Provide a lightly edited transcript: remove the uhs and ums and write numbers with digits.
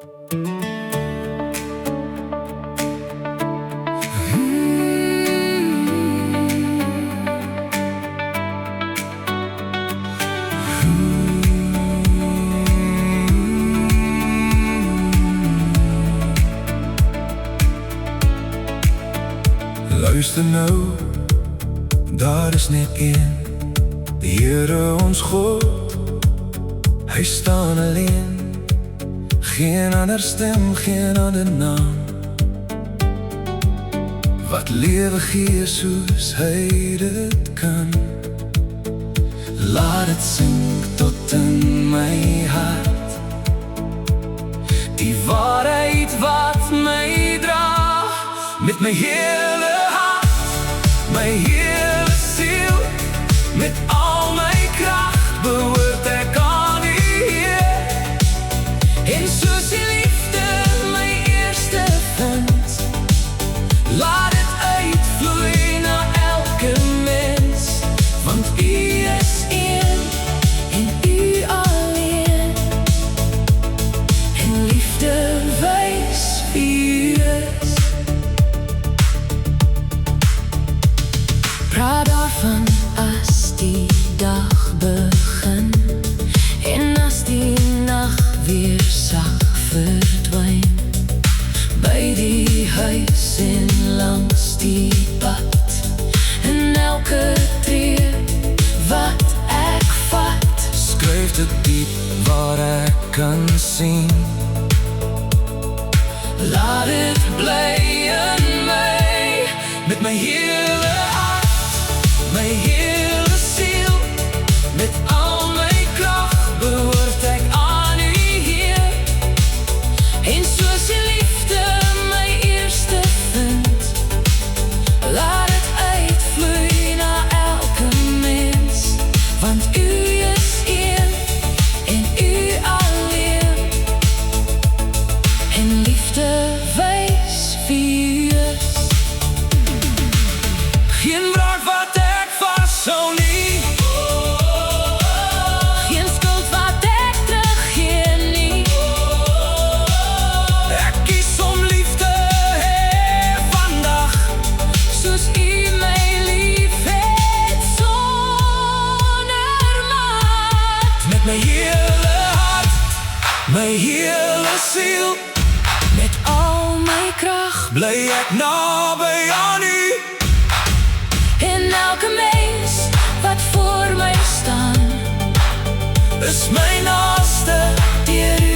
Luister nou, daar is net een, die Here ons God. Hy staan alleen, geen ander stem, geen ander naam, wat lewe gee soos hy dit kan. Laat dit sink tot in my hart, die waarheid wat my dra, met my hele hart, my hele siel, met al my kracht behoort ek aan U, Heer. En soos die liefde my eerste vind, laat dit uitvloei na elke mens, want U is een en U alleen, en liefde wys wie U is. Praat daarvan as die dag begin, en as die nacht weer sag verdwyn, by die huis en langs die pad, en elke tree wat ek vat, skryf dit diep waar ek kan sien. Laat dit bly in my, met my hele hart, my hele siel, met al my kracht behoort ek aan U, Heer. En soos die liefde my eerste vind, laat dit uitvloei na elke mens, want U is een en U alleen, en liefde wys wie U is. Geen wraak wat ek vashou nie, geen skuld wat ek teruggee nie. Ek kies om lief te hê vandag, soos U my lief het sonder maat. Met my hele hart, my hele siel, met al my kracht, bly ek naby aan U. En elke mens wat voor my staan, is my naaste deur U.